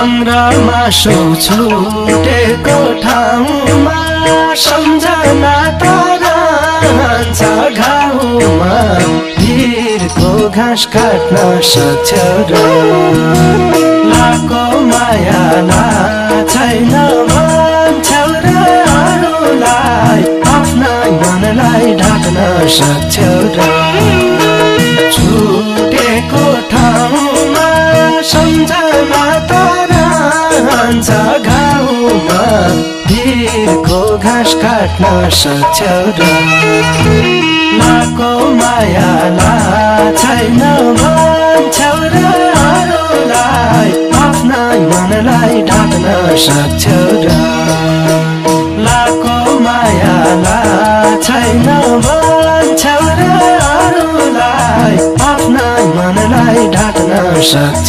सङ्ग्रहमा छुटेको ठाउँमा सम्झना तरन्छ घाउमा भिरको घाँस काट्न सक्छौ र लाको माया छैन भन्छौ र अरूलाई आफ्नै मनलाई ढाक्न सक्छौ र छुटेको ठाउँमा सम्झना तरन्छ घाउमा भिरको घाँस काट्न सक्छौ र लाको माया छैन भन्छौ र अरूलाई आफ्नै मनलाई ढाक्न सक्छौ र लाको माया छैन भन्छौ र अरूलाई आफ्नै मनलाई ढाक्न सक्छौ।